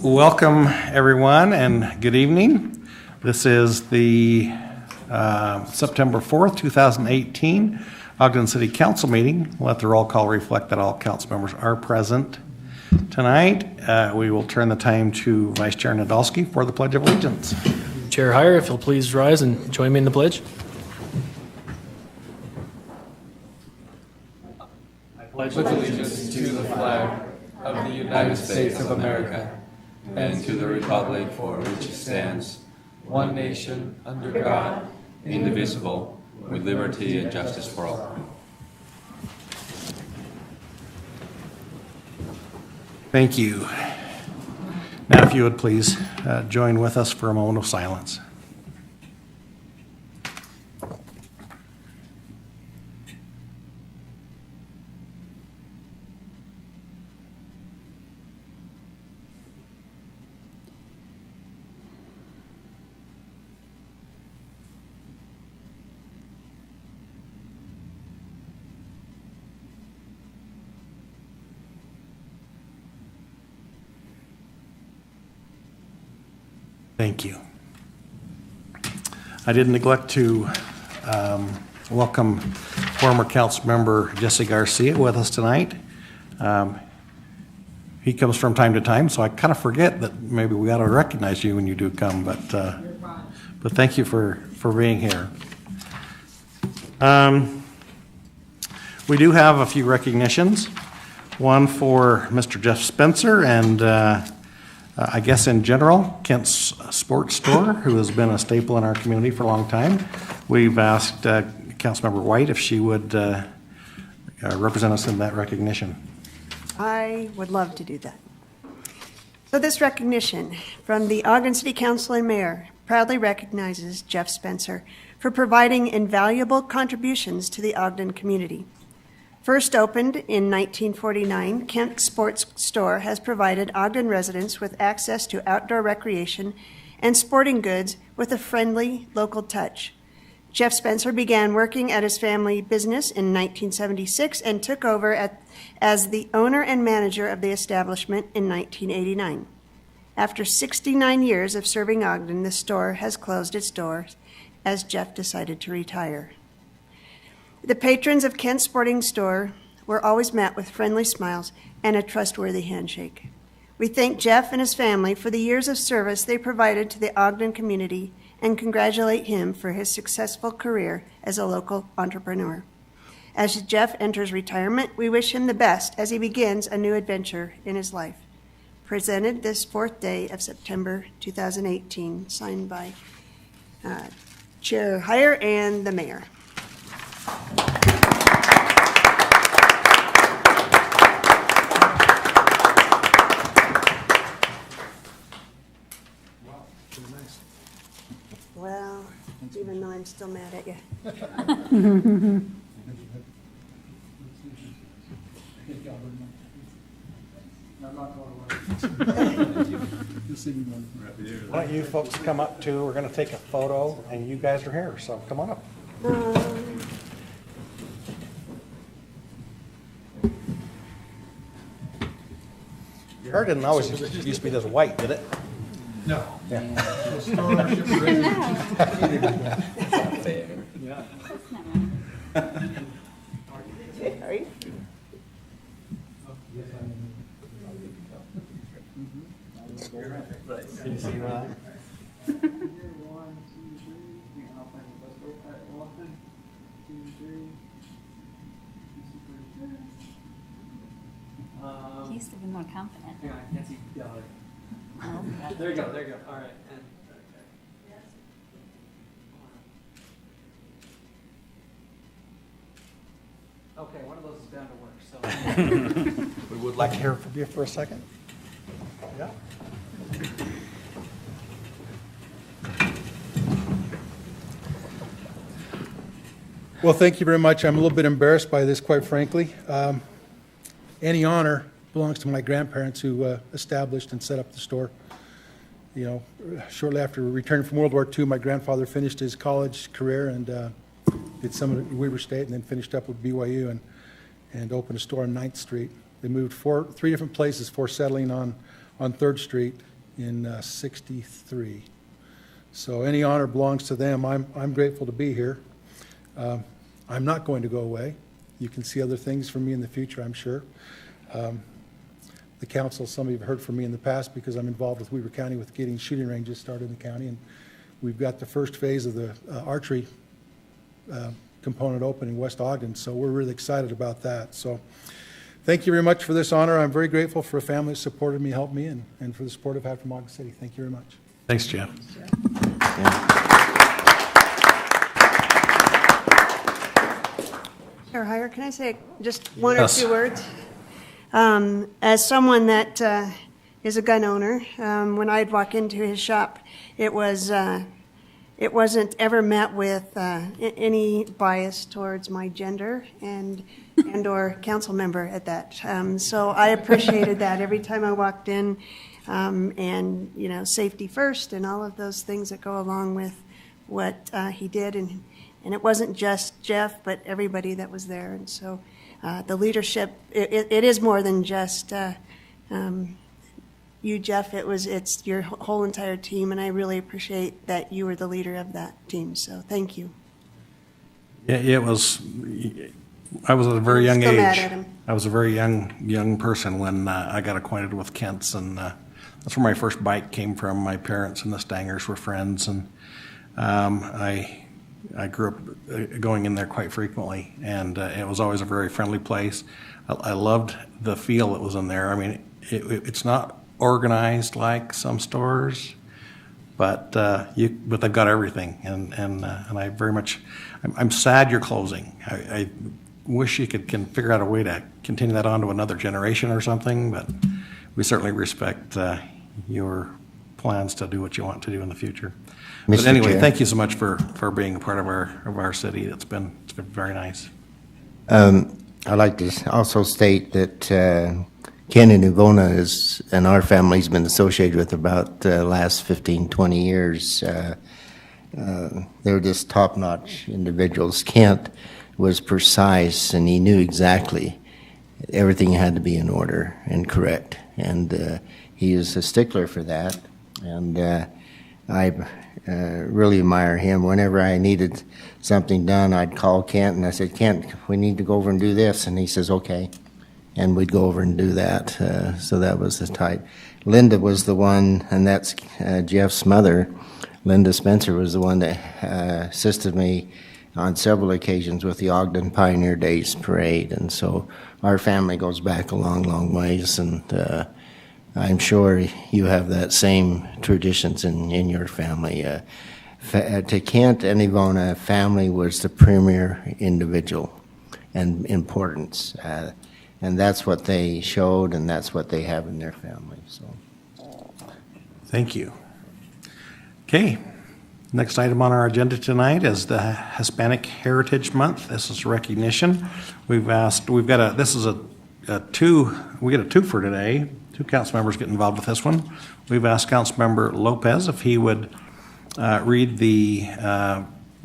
Welcome, everyone, and good evening. This is the September 4th, 2018 Ogden City Council meeting. Let the roll call reflect that all council members are present tonight. We will turn the time to Vice Chair Nadolski for the Pledge of Allegiance. Chair Heyer, if you'll please rise and join me in the pledge. I pledge allegiance to the flag of the United States of America and to the republic for which it stands, one nation, under God, indivisible, with liberty and justice for all. Thank you. Now, if you would please join with us for a moment of silence. Thank you. I did neglect to welcome former council member Jesse Garcia with us tonight. He comes from time to time, so I kind of forget that maybe we ought to recognize you when you do come, but thank you for being here. We do have a few recognitions. One for Mr. Jeff Spencer and I guess in general, Kent's Sports Store, who has been a staple in our community for a long time. We've asked Councilmember White if she would represent us in that recognition. I would love to do that. So this recognition from the Ogden City Council and Mayor proudly recognizes Jeff Spencer for providing invaluable contributions to the Ogden community. First opened in 1949, Kent Sports Store has provided Ogden residents with access to outdoor recreation and sporting goods with a friendly local touch. Jeff Spencer began working at his family business in 1976 and took over as the owner and manager of the establishment in 1989. After 69 years of serving Ogden, the store has closed its doors as Jeff decided to retire. The patrons of Kent Sporting Store were always met with friendly smiles and a trustworthy handshake. We thank Jeff and his family for the years of service they provided to the Ogden community and congratulate him for his successful career as a local entrepreneur. As Jeff enters retirement, we wish him the best as he begins a new adventure in his life. Presented this 4th day of September 2018, signed by Chair Heyer and the Mayor. Well, even though I'm still mad at you. Why don't you folks come up too? We're going to take a photo, and you guys are here, so come on up. Your hair didn't always used to be this white, did it? No. Yeah. Are you? Can you see that? He used to be more confident. Yeah, I can't see. Oh, There you go. All right. Okay, one of those is bound to work. So We would like to hear from you for a second. Yeah. Well, thank you very much. I'm a little bit embarrassed by this, quite frankly. Any honor belongs to my grandparents who established and set up the store. You know, shortly after returning from World War II, my grandfather finished his college career and did some at Weber State and then finished up with BYU and opened a store on 9th Street. They moved three different places before settling on 3rd Street in 63. So any honor belongs to them. I'm grateful to be here. I'm not going to go away. You can see other things from me in the future, I'm sure. The council, some of you have heard from me in the past because I'm involved with Weaver County with getting shooting ranges started in the county, and we've got the first phase of the archery component open in West Ogden, so we're really excited about that. So thank you very much for this honor. I'm very grateful for a family that supported me, helped me, and for the support I've had from Ogden City. Thank you very much. Thanks, Jeff. Chair Heyer, can I say just one or Yes. two words? As someone that is a gun owner, when I'd walk into his shop, it wasn't ever met with any bias towards my gender and or council member at that. So I appreciated that every time I walked in, and safety first and all of those things that go along with what he did, and it wasn't just Jeff, but everybody that was there. And so the leadership, it is more than just you, Jeff. It's your whole entire team, and I really appreciate that you were the leader of that team. So thank you. Yeah, it was. I was at a very young Still mad age. at him. I was a very young person when I got acquainted with Kent's, and that's where my first bike came from. My parents and the Stangers were friends, and I grew up going in there quite frequently, and it was always a very friendly place. I loved the feel that was in there. I mean, it's not organized like some stores, but they've got everything, and I very much. I'm sad you're closing. I wish you can figure out a way to continue that on to another generation or something, but we certainly respect your plans to do what you want to do in the future. But Mr. anyway, Chair. thank you so much for being a part of our city. It's been very nice. I'd like to also state that Ken and Ivona and our family's been associated with about the last 15, 20 years. They're just top-notch individuals. Kent was precise, and he knew exactly everything had to be in order and correct. And he is a stickler for that. And I really admire him. Whenever I needed something done, I'd call Kent, and I said, Kent, we need to go over and do this. And he says, okay. And we'd go over and do that. So that was the type. Linda was the one, and that's Jeff's mother. Linda Spencer was the one that assisted me on several occasions with the Ogden Pioneer Days Parade. And so our family goes back a long, long ways, and I'm sure you have that same traditions in your family. To Kent and Ivona, family was the premier individual and importance. And that's what they showed, and that's what they have in their family. So, Thank you. Okay. Next item on our agenda tonight is the Hispanic Heritage Month. This is recognition. We get a two for today. Two council members get involved with this one. We've asked Councilmember Lopez if he would read the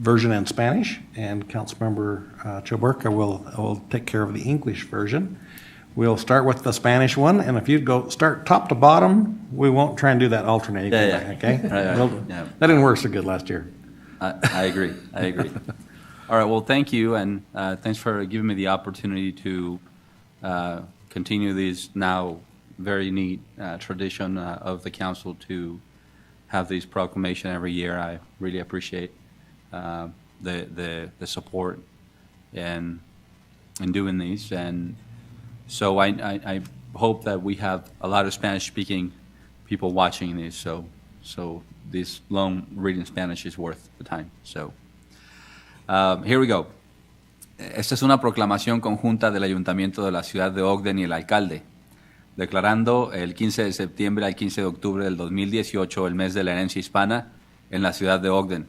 version in Spanish, and Councilmember Choburka will take care of the English version. We'll start with the Spanish one, and if you'd go start top to bottom, we won't try and do that alternating. Yeah. Okay? Right. Yeah. That didn't work so good last year. I agree. All right, well, thank you, and thanks for giving me the opportunity to continue this now very neat tradition of the council to have this proclamation every year. I really appreciate the support in doing these, and so I hope that we have a lot of Spanish-speaking people watching these, so this long reading Spanish is worth the time. So here we go. Esta es una proclamación conjunta del Ayuntamiento de la Ciudad de Ogden y el alcalde, declarando el 15 de septiembre al 15 de octubre del 2018 el mes de la herencia hispana en la ciudad de Ogden.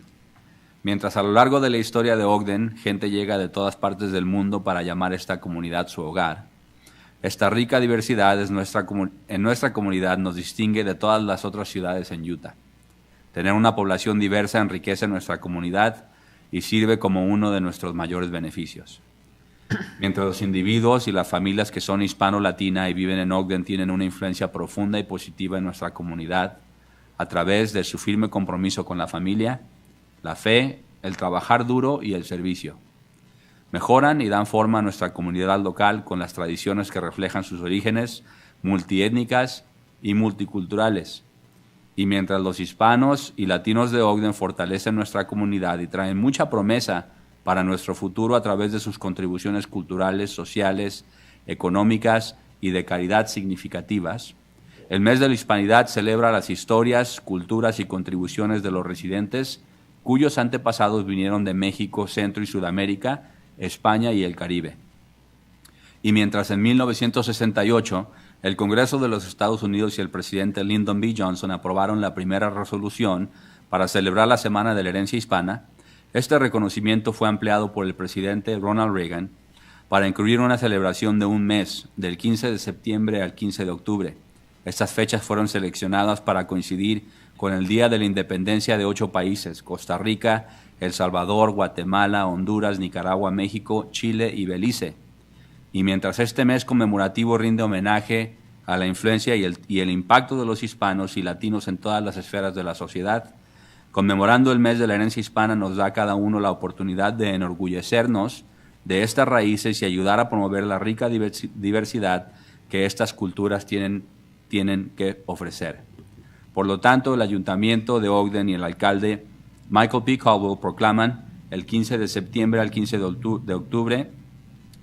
Mientras a lo largo de la historia de Ogden, gente llega de todas partes del mundo para llamar esta comunidad su hogar, esta rica diversidad en nuestra comunidad nos distingue de todas las otras ciudades en Utah. Tener una población diversa enriquece nuestra comunidad y sirve como uno de nuestros mayores beneficios. Mientras los individuos y las familias que son hispano-latina y viven en Ogden tienen una influencia profunda y positiva en nuestra comunidad, a través de su firme compromiso con la familia, la fe, el trabajar duro y el servicio. Mejoran y dan forma a nuestra comunidad local con las tradiciones que reflejan sus orígenes multiétnicas y multiculturales. Y mientras los hispanos y latinos de Ogden fortalecen nuestra comunidad y traen mucha promesa para nuestro futuro a través de sus contribuciones culturales, sociales, económicas y de caridad significativas, el mes de la Hispanidad celebra las historias, culturas y contribuciones de los residentes cuyos antepasados vinieron de México, Centro y Sudamérica, España y el Caribe. Y mientras en 1968 el Congreso de los Estados Unidos y el presidente Lyndon B. Johnson aprobaron la primera resolución para celebrar la Semana de la Herencia Hispana, este reconocimiento fue ampliado por el presidente Ronald Reagan para incluir una celebración de un mes, del 15 de septiembre al 15 de octubre. Estas fechas fueron seleccionadas para coincidir con el Día de la Independencia de 8 países: Costa Rica, El Salvador, Guatemala, Honduras, Nicaragua, México, Chile y Belice. Y mientras este mes conmemorativo rinde homenaje a la influencia y el impacto de los hispanos y latinos en todas las esferas de la sociedad, conmemorando el mes de la herencia hispana nos da a cada uno la oportunidad de enorgullecernos de estas raíces y ayudar a promover la rica diversidad que estas culturas tienen que ofrecer. Por lo tanto, el Ayuntamiento de Ogden y el alcalde Michael P. Caldwell proclaman el 15 de septiembre al 15 de octubre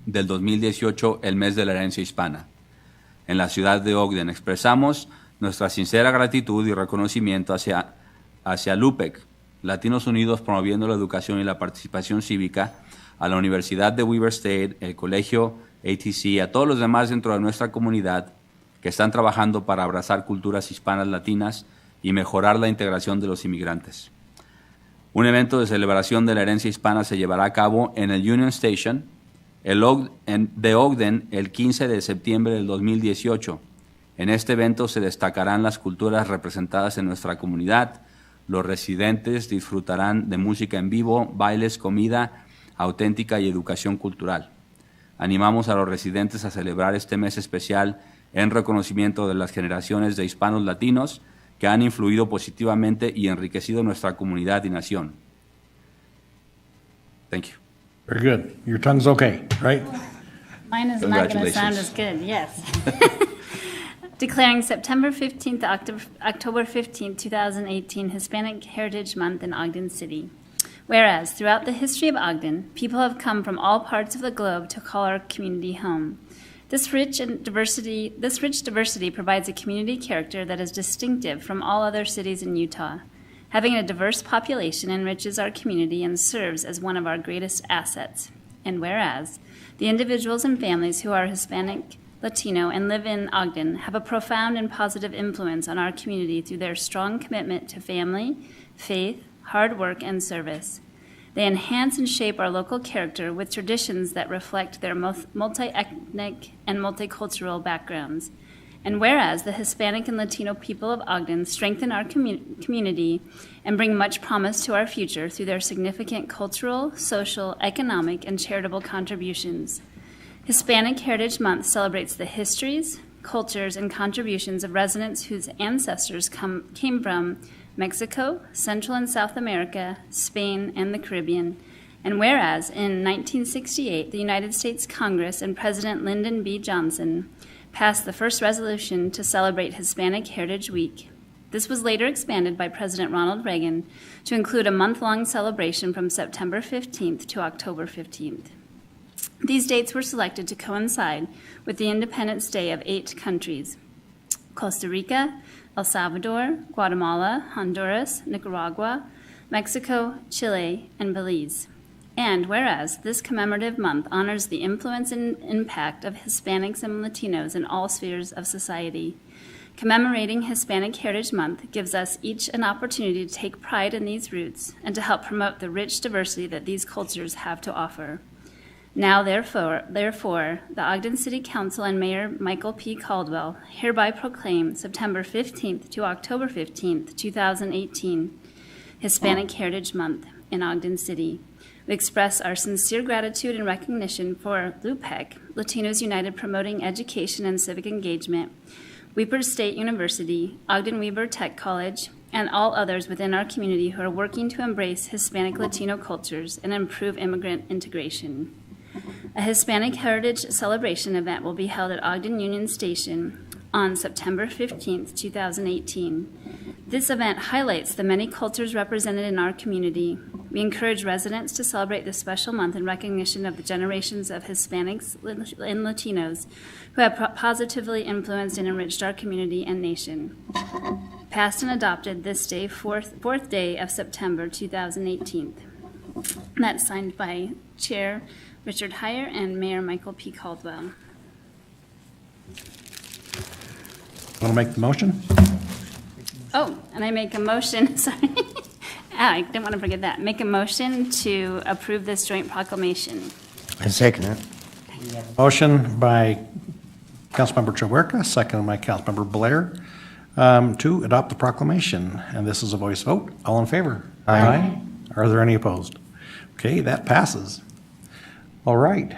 del 2018 el mes de la herencia hispana. En la ciudad de Ogden expresamos nuestra sincera gratitud y reconocimiento hacia LUPEC, Latinos Unidos promoviendo la educación y la participación cívica, a la Universidad de Weber State, el Colegio ATC, a todos los demás dentro de nuestra comunidad que están trabajando para abrazar culturas hispanas latinas y mejorar la integración de los inmigrantes. Un evento de celebración de la herencia hispana se llevará a cabo en el Union Station de Ogden el 15 de septiembre del 2018. En este evento se destacarán las culturas representadas en nuestra comunidad. Los residentes disfrutarán de música en vivo, bailes, comida auténtica y educación cultural. Animamos a los residentes a celebrar este mes especial en reconocimiento de las generaciones de hispanos latinos que han influido positivamente y enriquecido nuestra comunidad y nación. Thank you. Very good. Your tongue's okay, right? Mine is not going to sound as good, yes. Declaring September 15th to October 15th, 2018 Hispanic Heritage Month in Ogden City. Whereas throughout the history of Ogden, people have come from all parts of the globe to call our community home. This rich diversity provides a community character that is distinctive from all other cities in Utah. Having a diverse population enriches our community and serves as one of our greatest assets. And whereas the individuals and families who are Hispanic, Latino, and live in Ogden have a profound and positive influence on our community through their strong commitment to family, faith, hard work, and service. They enhance and shape our local character with traditions that reflect their multi-ethnic and multicultural backgrounds. And whereas the Hispanic and Latino people of Ogden strengthen our community and bring much promise to our future through their significant cultural, social, economic, and charitable contributions. Hispanic Heritage Month celebrates the histories, cultures, and contributions of residents whose ancestors came from Mexico, Central and South America, Spain, and the Caribbean. And whereas in 1968, the United States Congress and President Lyndon B. Johnson passed the first resolution to celebrate Hispanic Heritage Week. This was later expanded by President Ronald Reagan to include a month-long celebration from September 15th to October 15th. These dates were selected to coincide with the Independence Day of 8 countries: Costa Rica, El Salvador, Guatemala, Honduras, Nicaragua, Mexico, Chile, and Belize. And whereas this commemorative month honors the influence and impact of Hispanics and Latinos in all spheres of society, commemorating Hispanic Heritage Month gives us each an opportunity to take pride in these roots and to help promote the rich diversity that these cultures have to offer. Now, therefore, the Ogden City Council and Mayor Michael P. Caldwell hereby proclaim September 15th to October 15th, 2018, Hispanic Heritage Month in Ogden City. We express our sincere gratitude and recognition for LUPEC, Latinos United Promoting Education and Civic Engagement, Weber State University, Ogden Weber Tech College, and all others within our community who are working to embrace Hispanic Latino cultures and improve immigrant integration. A Hispanic Heritage Celebration event will be held at Ogden Union Station on September 15th, 2018. This event highlights the many cultures represented in our community. We encourage residents to celebrate this special month in recognition of the generations of Hispanics and Latinos who have positively influenced and enriched our community and nation. Passed and adopted this day, fourth day of September 2018. And that's signed by Chair Richard Heyer and Mayor Michael P. Caldwell. Want to make the motion? Oh, and I make a motion, sorry. I didn't want to forget that. Make a motion to approve this joint proclamation. I second it. Motion by Councilmember Chawerka, second by Councilmember Blair, to adopt the proclamation. And this is a voice vote. All in favor? Aye. Are there any opposed? Okay, that passes. All right.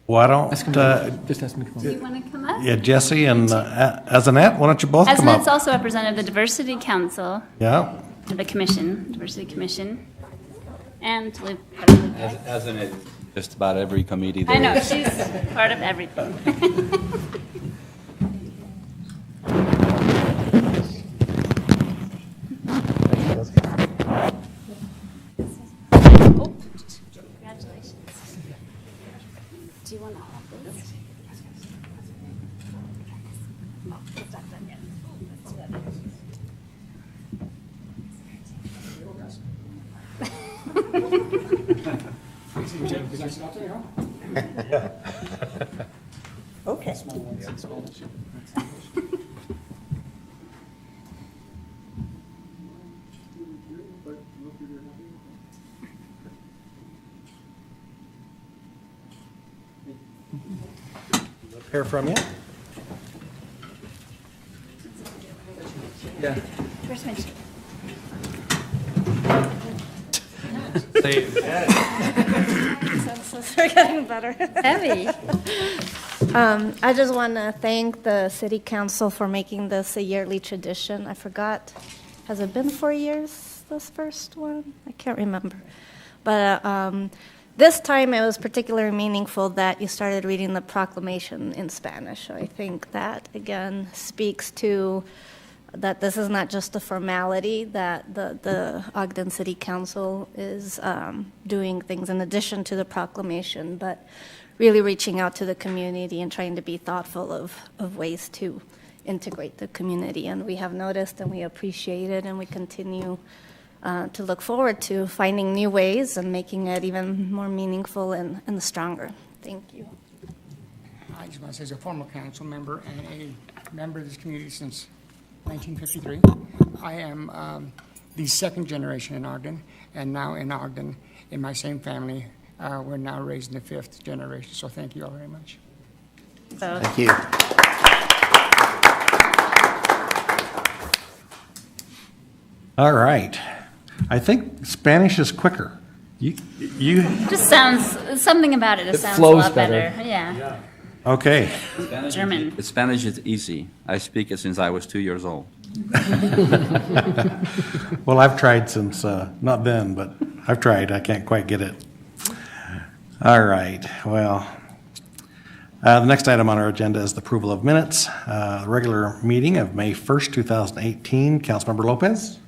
Why don't, Just ask me to come Do you want to come up? yeah, Jesse and Azanet, why don't you both come As up? also representative of the Diversity Council, Yeah, the Commission, Diversity Commission, and Liv. As in it, just about every committee I there know, is. she's part of everything. Oh, congratulations. Do you want to hold this? Oh, it's not done yet. Let's do that. Okay. hear from you. Where's my chair? We're getting better. Heavy. I just want to thank the city council for making this a yearly tradition. I forgot, has it been 4 years, this first one? I can't remember. But this time it was particularly meaningful that you started reading the proclamation in Spanish. I think that, again, speaks to that this is not just a formality, that the Ogden City Council is doing things in addition to the proclamation, but really reaching out to the community and trying to be thoughtful of ways to integrate the community. And we have noticed and we appreciate it, and we continue to look forward to finding new ways and making it even more meaningful and stronger. Thank you. I just want to say, as a former council member and a member of this community since 1953, I am the second generation in Ogden, and now in Ogden, in my same family, we're now raising the fifth generation. So thank you all very much. Thank you. All right. I think Spanish is quicker. You Just sounds, something about it, It sounds a flows lot better. better. Yeah. okay? German. Spanish is easy. I speak it since I was 2 years old. Well, I've tried since, not then, but I've tried. I can't quite get it. All right, well, the next item on our agenda is the approval of minutes. Regular meeting of May 1st, 2018. Councilmember Lopez?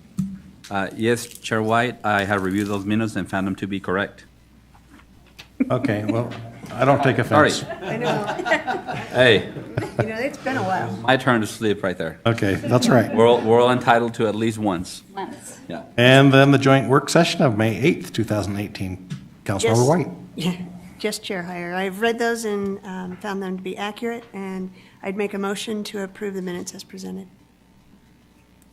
Yes, Chair White, I have reviewed those minutes and found them to be correct. Okay, well, I don't take offense. Sorry. I know, Hey, you know, it's been a while. my turn to sleep right there. Okay, that's right. We're all entitled to at least once. Once. Yeah. And then the joint work session of May 8th, 2018. Councilmember Yes. White? Just Chair Heyer. I've read those and found them to be accurate, and I'd make a motion to approve the minutes as presented.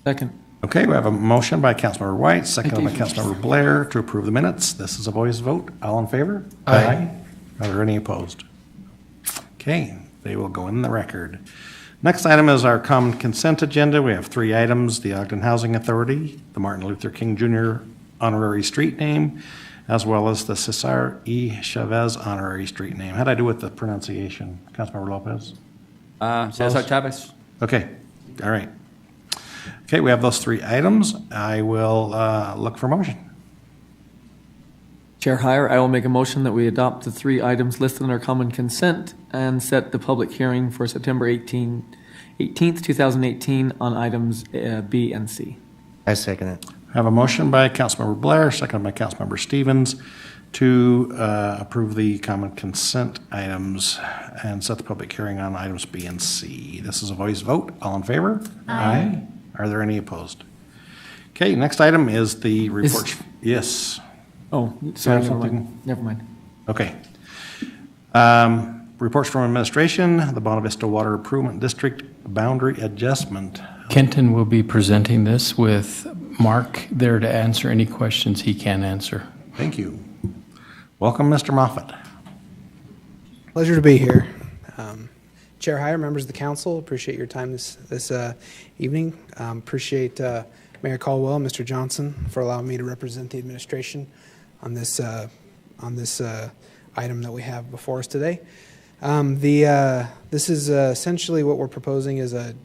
Second. Okay, we have a motion by Councilmember White, seconded by Councilmember Blair to approve the minutes. This is a voice vote. All in favor? Aye. Are there any opposed? Okay, they will go in the record. Next item is our common consent agenda. We have 3 items: the Ogden Housing Authority, the Martin Luther King Jr. honorary street name, as well as the Cesar E. Chavez honorary street name. How'd I do with the pronunciation, Councilmember Lopez? Cesar Chavez. Okay, all right. Okay, we have those 3 items. I will look for motion. Chair Heyer, I will make a motion that we adopt the 3 items listed in our common consent and set the public hearing for September 18th, 2018 on items B and C. I second it. I have a motion by Councilmember Blair, seconded by Councilmember Stevens, to approve the common consent items and set the public hearing on items B and C. This is a voice vote. All in favor? Aye. Are there any opposed? Okay, next item is the report. Yes. Oh, sorry, Yeah, never something. mind. Never mind. Okay. Reports from administration, the Bonavista Vista Water Improvement District boundary adjustment. Kenton will be presenting this with Mark there to answer any questions he can answer. Thank you. Welcome, Mr. Moffett. Pleasure to be here. Chair Heyer, members of the council, appreciate your time this evening. Appreciate Mayor Caldwell, Mr. Johnson, for allowing me to represent the administration on this item that we have before us today. This is essentially what we're proposing is a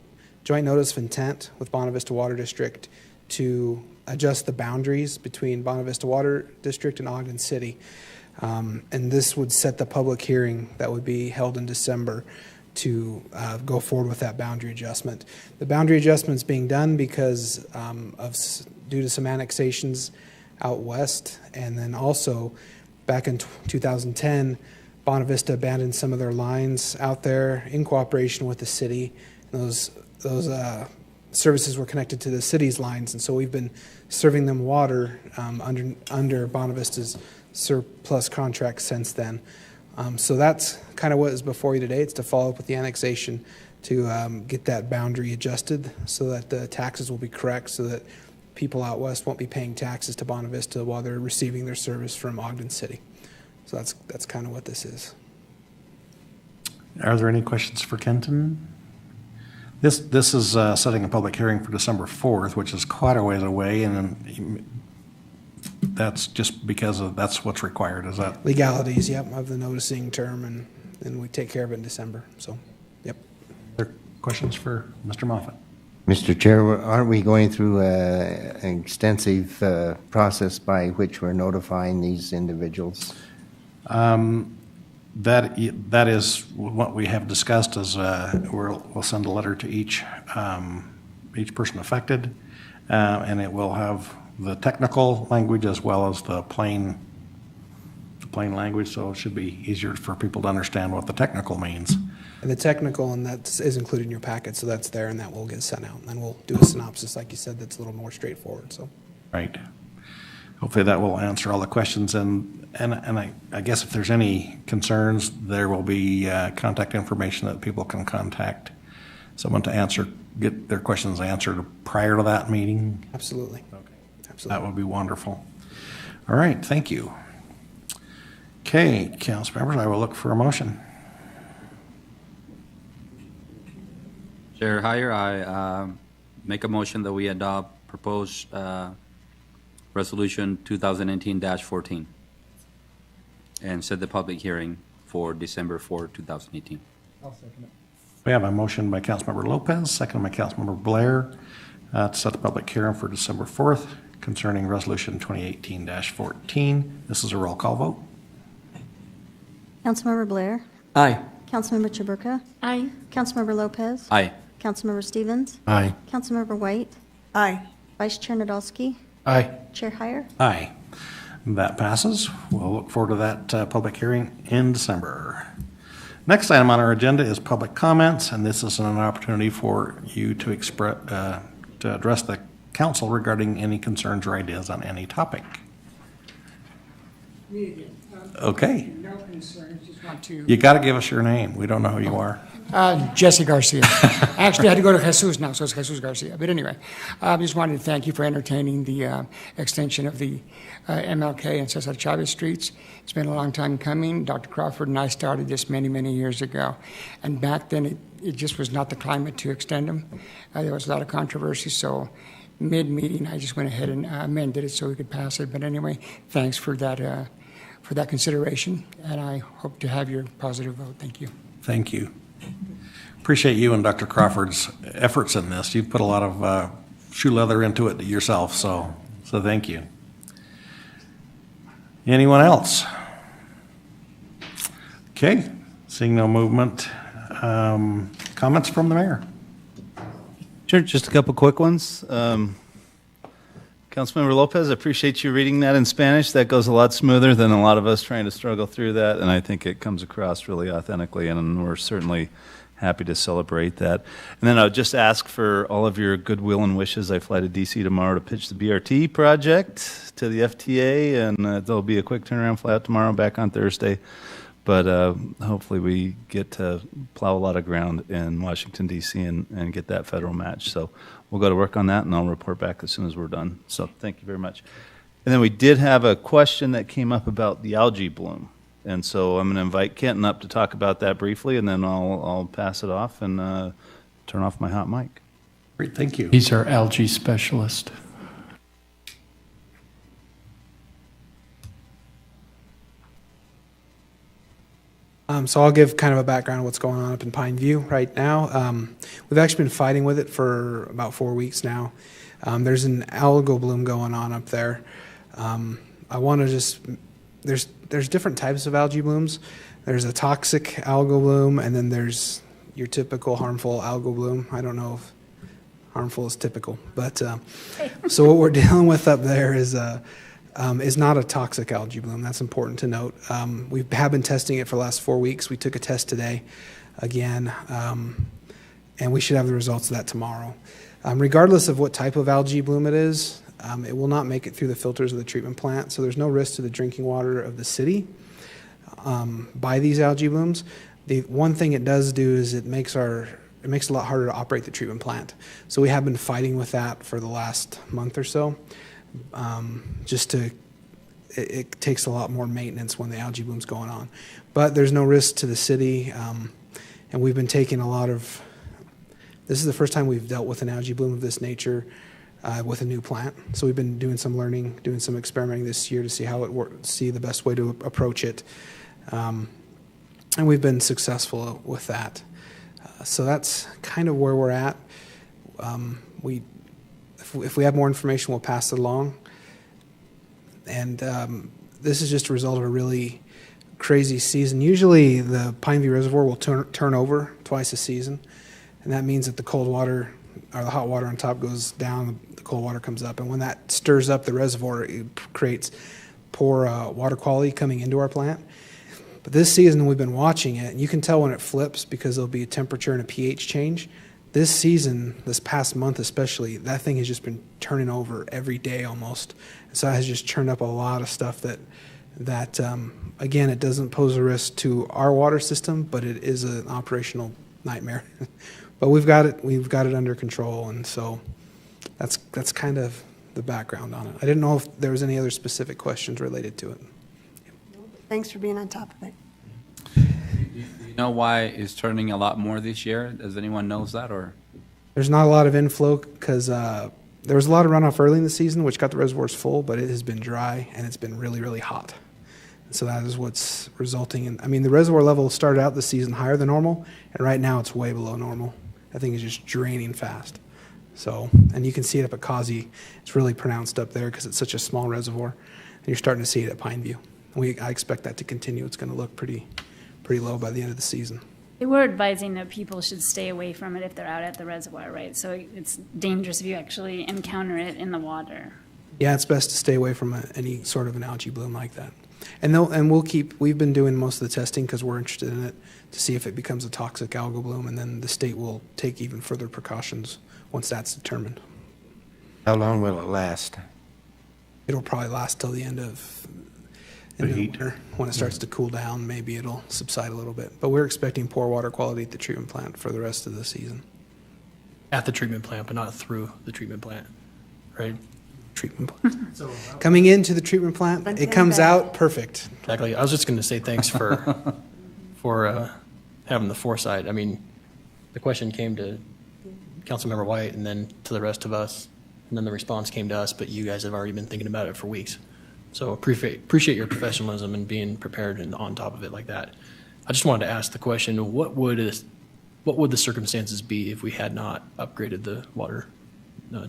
joint notice of intent with Bonavista Vista Water District to adjust the boundaries between Bonavista Vista Water District and Ogden City. And this would set the public hearing that would be held in December to go forward with that boundary adjustment. The boundary adjustment is being done because due to some annexations out west, and then also back in 2010, Bonavista Vista abandoned some of their lines out there in cooperation with the city. Those services were connected to the city's lines, and so we've been serving them water under Bonavista Vista's surplus contract since then. So that's kind of what is before you today. It's to follow up with the annexation to get that boundary adjusted so that the taxes will be correct, so that people out west won't be paying taxes to Bonavista Vista while they're receiving their service from Ogden City. So that's kind of what this is. Are there any questions for Kenton? This is setting a public hearing for December 4th, which is quite a ways away, and that's just because that's what's required, is that? Legalities, yep, of the noticing term, and we take care of it in December, so, yep. Are there questions for Mr. Moffett? Mr. Chair, aren't we going through an extensive process by which we're notifying these individuals? That is what we have discussed, is we'll send a letter to each person affected, and it will have the technical language as well as the plain language, so it should be easier for people to understand what the technical means. And the technical, and that is included in your packet, so that's there, and that will get sent out. And then we'll do a synopsis, like you said, that's a little more straightforward, so. Right. Hopefully that will answer all the questions, and I guess if there's any concerns, there will be contact information that people can contact someone to get their questions answered prior to that meeting. Absolutely. Okay. Absolutely. That would be wonderful. All right, thank you. Okay, council members, I will look for a motion. Chair Heyer, I make a motion that we adopt proposed resolution 2018-14 and set the public hearing for December 4, 2018. I'll second it. We have a motion by Councilmember Lopez, second by Councilmember Blair, to set the public hearing for December 4th concerning resolution 2018-14. This is a roll call vote. Councilmember Blair. Aye. Councilmember Chaburka. Aye. Councilmember Lopez. Aye. Councilmember Stevens. Aye. Councilmember White. Aye. Vice Chair Nadolski. Aye. Chair Heyer. Aye. That passes. We'll look forward to that public hearing in December. Next item on our agenda is public comments, and this is an opportunity for you to address the council regarding any concerns or ideas on any topic. Me again. Okay. No concerns, just want to. You got to give us your name. We don't know who you are. Jesse Garcia. Actually, I had to go to Jesus now, so it's Jesus Garcia. But anyway, I just wanted to thank you for entertaining the extension of the MLK and Cesar Chavez streets. It's been a long time coming. Dr. Crawford and I started this many, many years ago. And back then, it just was not the climate to extend them. There was a lot of controversy, so mid-meeting, I just went ahead and amended it so we could pass it. But anyway, thanks for that consideration, and I hope to have your positive vote. Thank you. Thank you. Appreciate you and Dr. Crawford's efforts in this. You've put a lot of shoe leather into it yourself, so thank you. Anyone else? Okay, seeing no movement. Comments from the mayor? Sure, just a couple quick ones. Councilmember Lopez, I appreciate you reading that in Spanish. That goes a lot smoother than a lot of us trying to struggle through that, and I think it comes across really authentically, and we're certainly happy to celebrate that. And then I would just ask for all of your goodwill and wishes. I fly to D.C. tomorrow to pitch the BRT project to the FTA, and there'll be a quick turnaround, fly out tomorrow, back on Thursday. But hopefully we get to plow a lot of ground in Washington, D.C. and get that federal match. So we'll go to work on that, and I'll report back as soon as we're done. So thank you very much. And then we did have a question that came up about the algae bloom. And so I'm going to invite Kenton up to talk about that briefly, and then I'll pass it off and turn off my hot mic. Great, thank you. He's our algae specialist. So I'll give kind of a background of what's going on up in Pine View right now. We've actually been fighting with it for about 4 weeks now. There's an algal bloom going on up there. I want to just, there's different types of algae blooms. There's a toxic algal bloom, and then there's your typical harmful algal bloom. I don't know if harmful is typical, but so what we're dealing with up there is not a toxic algae bloom. That's important to note. We have been testing it for the last 4 weeks. We took a test today again, and we should have the results of that tomorrow. Regardless of what type of algae bloom it is, it will not make it through the filters of the treatment plant, so there's no risk to the drinking water of the city by these algae blooms. The one thing it does do is it makes it a lot harder to operate the treatment plant. So we have been fighting with that for the last month or so. It takes a lot more maintenance when the algae bloom's going on. But there's no risk to the city, and we've been taking this is the first time we've dealt with an algae bloom of this nature with a new plant. So we've been doing some learning, doing some experimenting this year to see how it works, see the best way to approach it. And we've been successful with that. So that's kind of where we're at. If we have more information, we'll pass it along. And this is just a result of a really crazy season. Usually the Pineview Reservoir will turn over twice a season, and that means that the cold water or the hot water on top goes down, the cold water comes up, and when that stirs up the reservoir, it creates poor water quality coming into our plant. But this season we've been watching it, and you can tell when it flips because there'll be a temperature and a pH change. This season, this past month especially, that thing has just been turning over every day almost. So that has just churned up a lot of stuff that again, it doesn't pose a risk to our water system, but it is an operational nightmare. But we've got it under control, and so that's kind of the background on it. I didn't know if there was any other specific questions related to it. Thanks for being on top of it. Do you know why it's turning a lot more this year? Does anyone knows that, or? There's not a lot of inflow because there was a lot of runoff early in the season, which got the reservoirs full, but it has been dry and it's been really, really hot. So that is what's resulting in, the reservoir level started out the season higher than normal, and right now it's way below normal. That thing is just draining fast. So, and you can see it up at Causey. It's really pronounced up there because it's such a small reservoir. And you're starting to see it at Pineview. I expect that to continue. It's going to look pretty low by the end of the season. They were advising that people should stay away from it if they're out at the reservoir, right? So it's dangerous if you actually encounter it in the water. Yeah, it's best to stay away from any sort of an algae bloom like that. And we've been doing most of the testing because we're interested in it to see if it becomes a toxic algal bloom, and then the state will take even further precautions once that's determined. How long will it last? It'll probably last till the end of the winter. When it starts to cool down, maybe it'll subside a little bit. But we're expecting poor water quality at the treatment plant for the rest of the season. At the treatment plant, but not through the treatment plant, right? Treatment plant. Coming into the treatment plant, it comes out perfect. Exactly. I was just going to say thanks for having the foresight. The question came to Councilmember White and then to the rest of us. and then the response came to us, but you guys have already been thinking about it for weeks. So appreciate your professionalism and being prepared and on top of it like that. I just wanted to ask the question, what would the circumstances be if we had not upgraded the water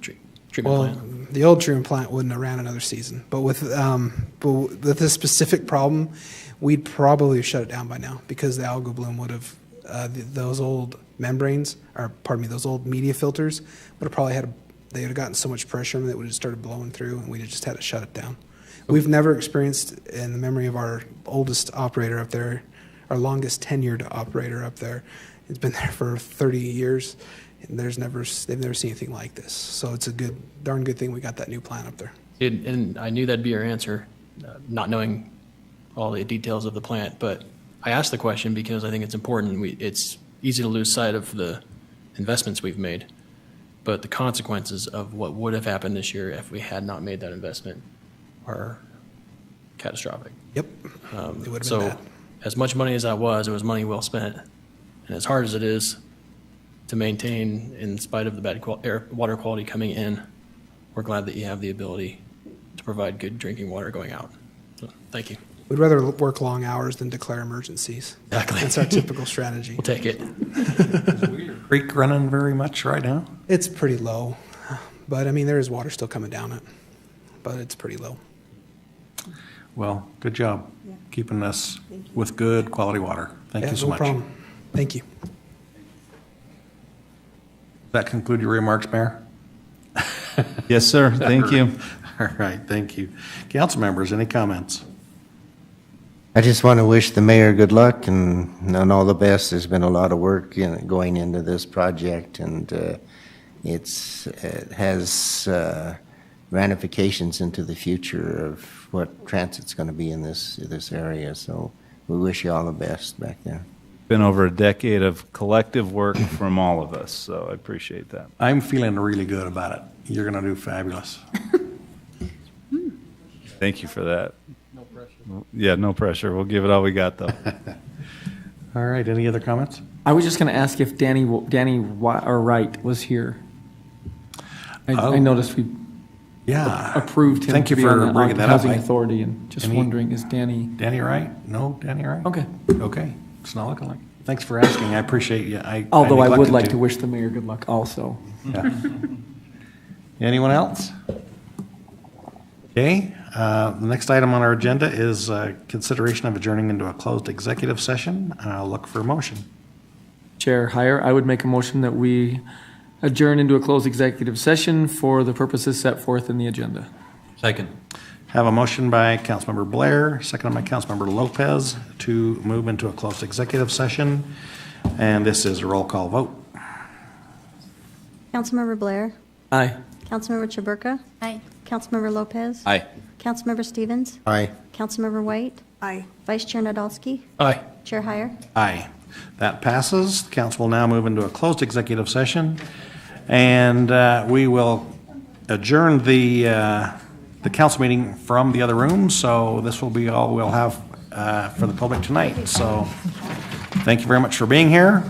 treatment Well, plant? the old treatment plant wouldn't have ran another season, but with this specific problem, we'd probably have shut it down by now because the algal bloom would have those old membranes, or pardon me, those old media filters would have probably they would have gotten so much pressure that it would have started blowing through, and we'd have just had to shut it down. We've never experienced, in the memory of our oldest operator up there, our longest tenured operator up there, it's been there for 30 years, and they've never seen anything like this. So it's a darn good thing we got that new plant up there. And I knew that'd be your answer, not knowing all the details of the plant, but I asked the question because I think it's important. It's easy to lose sight of the investments we've made, but the consequences of what would have happened this year if we had not made that investment are catastrophic. Yep, it would have So been bad. as much money as that was, it was money well spent. And as hard as it is to maintain in spite of the bad water quality coming in, we're glad that you have the ability to provide good drinking water going out. So thank you. We'd rather work long hours than declare emergencies. Exactly. That's our typical strategy. We'll take it. Creek running very much right now? It's pretty low, but I mean, there is water still coming down it, but it's pretty low. Well, good job keeping us with good quality water. Thank you so no much. problem. Thank you. Does that conclude your remarks, Mayor? Yes, sir. Thank you. All right, thank you. Council members, any comments? I just want to wish the mayor good luck and all the best. There's been a lot of work going into this project, and it has ramifications into the future of what transit's going to be in this area. So we wish you all the best back there. Been over a decade of collective work from all of us, so I appreciate that. I'm feeling really good about it. You're going to do fabulous. Thank you for that. No pressure. Yeah, no pressure. We'll give it all we got, though. All right, any other comments? I was just going to ask if Danny Wright was here. I noticed we approved him Thank you to be for on the bringing that Housing up. Authority, and just wondering, is Danny... Danny Wright? No, Danny Wright? Okay. Okay, it's not looking like. Thanks for asking. I appreciate you. Although I would neglected like to wish the mayor good luck also. Yeah. Anyone else? Okay, the next item on our agenda is consideration of adjourning into a closed executive session. I'll look for a motion. Chair Heyer, I would make a motion that we adjourn into a closed executive session for the purposes set forth in the agenda. Second. Have a motion by Councilmember Blair, seconded by Councilmember Lopez to move into a closed executive session. And this is a roll call vote. Councilmember Blair. Aye. Councilmember Chaburka. Aye. Councilmember Lopez. Aye. Councilmember Stevens. Aye. Councilmember White. Aye. Vice Chair Nadolski. Aye. Chair Heyer. Aye. That passes. The council will now move into a closed executive session. And we will adjourn the council meeting from the other room. So this will be all we'll have for the public tonight. So thank you very much for being here.